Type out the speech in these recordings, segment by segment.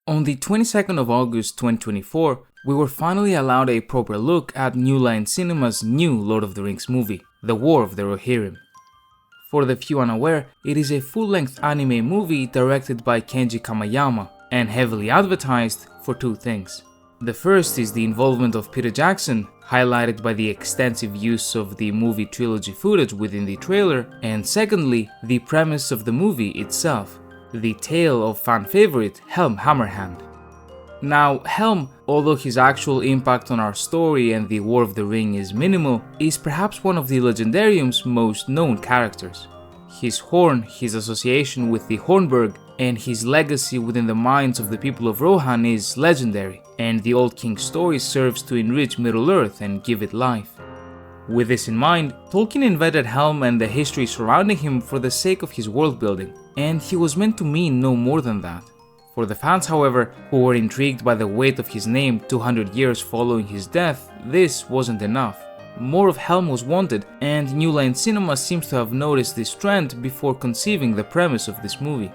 On the 22nd of August 2024, we were finally allowed a proper look at New Line Cinema's new Lord of the Rings movie, The War of the Rohirrim. For the few unaware, it is a full-length anime movie directed by Kenji Kamiyama and heavily advertised for two things. The first is the involvement of Peter Jackson, highlighted by the extensive use of the movie trilogy footage within the trailer, and secondly, the premise of the movie itself, the tale of fan favorite Helm Hammerhand. Now, Helm, although his actual impact on our story and the War of the Ring is minimal, is perhaps one of the Legendarium's most known characters. His horn, his association with the Hornburg, and his legacy within the minds of the people of Rohan is legendary, and the Old King's story serves to enrich Middle-earth and give it life. With this in mind, Tolkien invented Helm and the history surrounding him for the sake of his world building, and he was meant to mean no more than that. For the fans, however, who were intrigued by the weight of his name 200 years following his death, this wasn't enough. More of Helm was wanted, and New Line Cinema seems to have noticed this trend before conceiving the premise of this movie.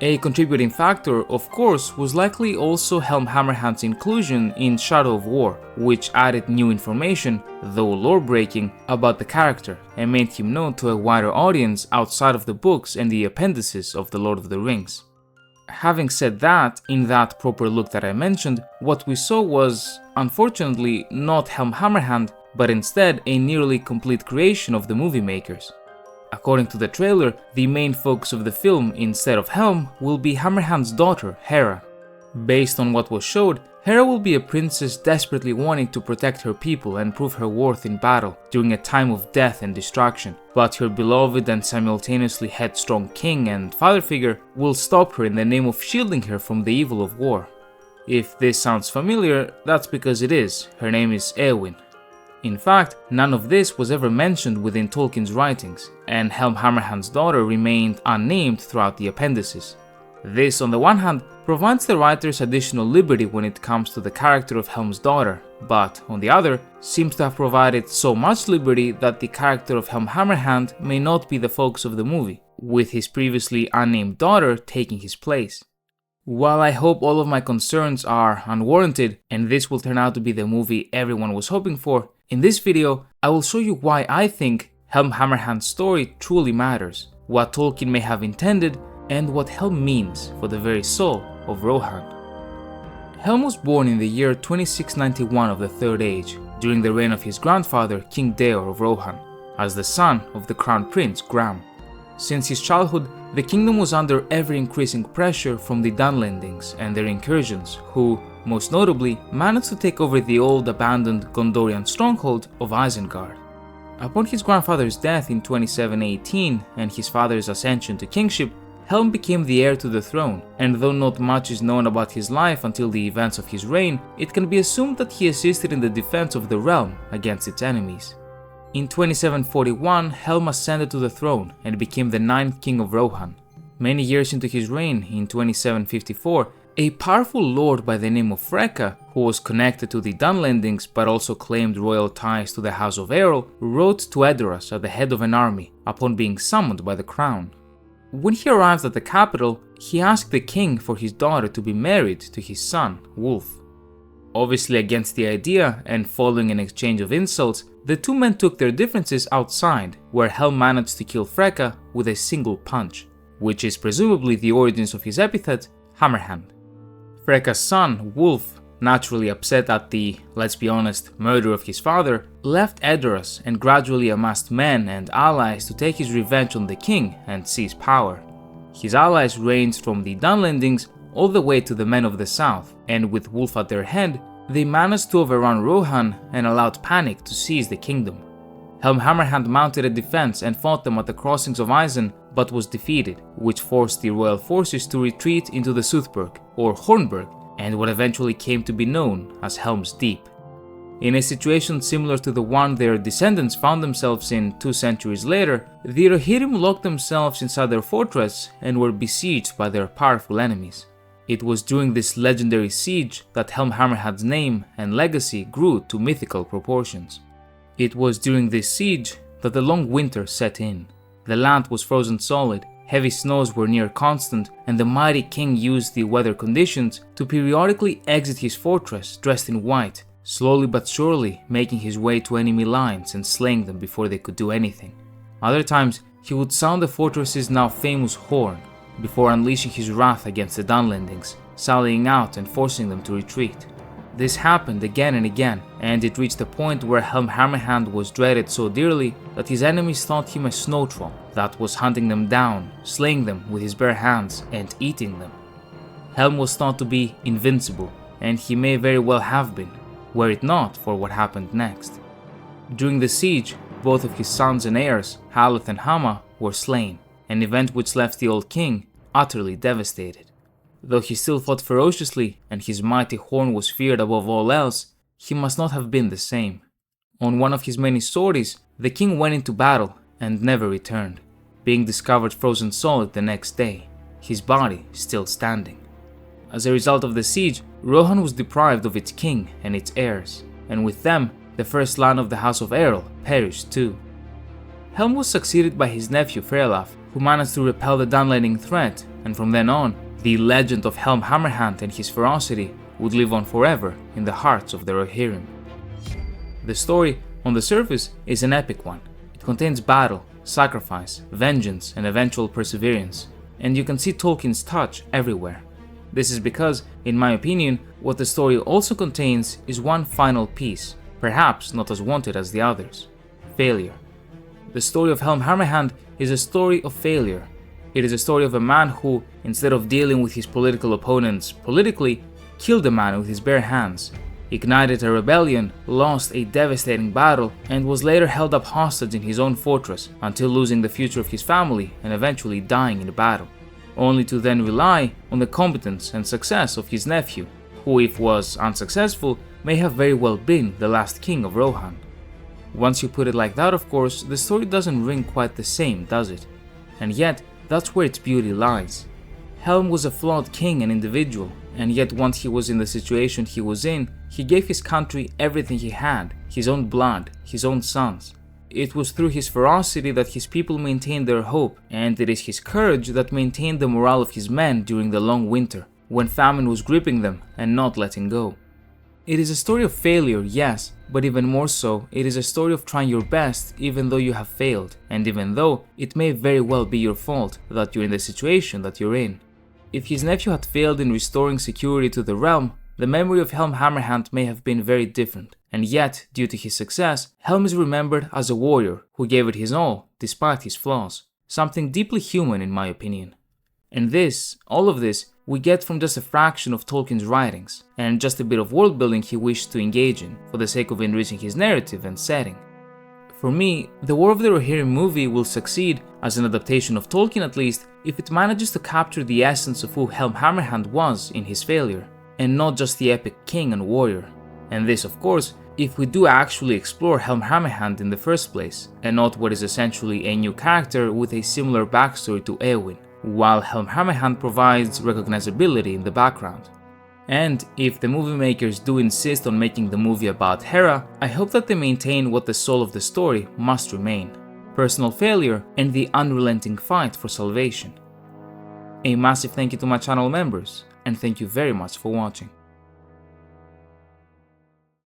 A contributing factor, of course, was likely also Helm Hammerhand's inclusion in Shadow of War, which added new information, though lore-breaking, about the character and made him known to a wider audience outside of the books and the appendices of The Lord of the Rings. Having said that, in that proper look that I mentioned, what we saw was, unfortunately, not Helm Hammerhand, but instead a nearly complete creation of the movie makers. According to the trailer, the main focus of the film, instead of Helm, will be Hammerhand's daughter, Hera. Based on what was showed, Hera will be a princess desperately wanting to protect her people and prove her worth in battle during a time of death and destruction, but her beloved and simultaneously headstrong king and father figure will stop her in the name of shielding her from the evil of war. If this sounds familiar, that's because it is. Her name is Éowyn. In fact, none of this was ever mentioned within Tolkien's writings, and Helm Hammerhand's daughter remained unnamed throughout the appendices. This, on the one hand, provides the writers additional liberty when it comes to the character of Helm's daughter, but, on the other, seems to have provided so much liberty that the character of Helm Hammerhand may not be the focus of the movie, with his previously unnamed daughter taking his place. While I hope all of my concerns are unwarranted, and this will turn out to be the movie everyone was hoping for, in this video, I will show you why I think Helm Hammerhand's story truly matters, what Tolkien may have intended, and what Helm means for the very soul of Rohan. Helm was born in the year 2691 of the Third Age, during the reign of his grandfather King Deor of Rohan, as the son of the Crown Prince Gram. Since his childhood, the kingdom was under ever-increasing pressure from the Dunlendings and their incursions, who, most notably, managed to take over the old abandoned Gondorian stronghold of Isengard. Upon his grandfather's death in 2718 and his father's ascension to kingship, Helm became the heir to the throne, and though not much is known about his life until the events of his reign, it can be assumed that he assisted in the defense of the realm against its enemies. In 2741, Helm ascended to the throne and became the 9th king of Rohan. Many years into his reign, in 2754, a powerful lord by the name of Freka, who was connected to the Dunlendings but also claimed royal ties to the House of Eorl, rode to Edoras at the head of an army upon being summoned by the crown. When he arrived at the capital, he asked the king for his daughter to be married to his son, Wulf. Obviously against the idea and following an exchange of insults, the two men took their differences outside, where Helm managed to kill Freka with a single punch, which is presumably the origins of his epithet, Hammerhand. Freka's son, Wulf, naturally upset at the, let's be honest, murder of his father, left Edoras and gradually amassed men and allies to take his revenge on the king and seize power. His allies ranged from the Dunlendings all the way to the men of the south, and with Wulf at their head, they managed to overrun Rohan and allowed panic to seize the kingdom. Helm Hammerhand mounted a defense and fought them at the crossings of Isen, but was defeated, which forced the royal forces to retreat into the Soothburg, or Hornburg, and what eventually came to be known as Helm's Deep. In a situation similar to the one their descendants found themselves in 2 centuries later, the Rohirrim locked themselves inside their fortress and were besieged by their powerful enemies. It was during this legendary siege that Helm Hammerhand's name and legacy grew to mythical proportions. It was during this siege that the long winter set in. The land was frozen solid, Heavy snows were near constant, and the mighty king used the weather conditions to periodically exit his fortress dressed in white, slowly but surely making his way to enemy lines and slaying them before they could do anything. Other times, he would sound the fortress's now famous horn, before unleashing his wrath against the Dunlendings, sallying out and forcing them to retreat. This happened again and again, and it reached a point where Helm Hammerhand was dreaded so dearly that his enemies thought him a snow troll that was hunting them down, slaying them with his bare hands, and eating them. Helm was thought to be invincible, and he may very well have been, were it not for what happened next. During the siege, both of his sons and heirs, Elleth and Hama, were slain, an event which left the old king utterly devastated. Though he still fought ferociously and his mighty horn was feared above all else, he must not have been the same. On one of his many sorties, the king went into battle and never returned, being discovered frozen solid the next day, his body still standing. As a result of the siege, Rohan was deprived of its king and its heirs, and with them, the first line of the House of Errol perished too. Helm was succeeded by his nephew Frelaf, who managed to repel the Dunlending threat, and from then on, the legend of Helm Hammerhand and his ferocity would live on forever in the hearts of the Rohirrim. The story, on the surface, is an epic one. It contains battle, sacrifice, vengeance, and eventual perseverance, and you can see Tolkien's touch everywhere. This is because, in my opinion, what the story also contains is one final piece, perhaps not as wanted as the others: failure. The story of Helm Hammerhand is a story of failure. It is a story of a man who, instead of dealing with his political opponents politically, killed a man with his bare hands, ignited a rebellion, lost a devastating battle, and was later held up hostage in his own fortress until losing the future of his family and eventually dying in the battle, only to then rely on the competence and success of his nephew, who, if was unsuccessful, may have very well been the last king of Rohan. Once you put it like that, of course, the story doesn't ring quite the same, does it? And yet, that's where its beauty lies. Helm was a flawed king and individual, and yet once he was in the situation he was in, he gave his country everything he had, his own blood, his own sons. It was through his ferocity that his people maintained their hope, and it is his courage that maintained the morale of his men during the long winter, when famine was gripping them and not letting go. It is a story of failure, yes, but even more so, it is a story of trying your best even though you have failed, and even though it may very well be your fault that you're in the situation that you're in. If his nephew had failed in restoring security to the realm, the memory of Helm Hammerhand may have been very different, and yet, due to his success, Helm is remembered as a warrior who gave it his all despite his flaws, something deeply human in my opinion. And this, all of this, we get from just a fraction of Tolkien's writings, and just a bit of world building he wished to engage in for the sake of enriching his narrative and setting. For me, the War of the Rohirrim movie will succeed, as an adaptation of Tolkien at least, if it manages to capture the essence of who Helm Hammerhand was in his failure, and not just the epic king and warrior. And this, of course, if we do actually explore Helm Hammerhand in the first place, and not what is essentially a new character with a similar backstory to Eowyn, while Helm Hammerhand provides recognizability in the background. And if the movie makers do insist on making the movie about Hera, I hope that they maintain what the soul of the story must remain: personal failure and the unrelenting fight for salvation. A massive thank you to my channel members, and thank you very much for watching.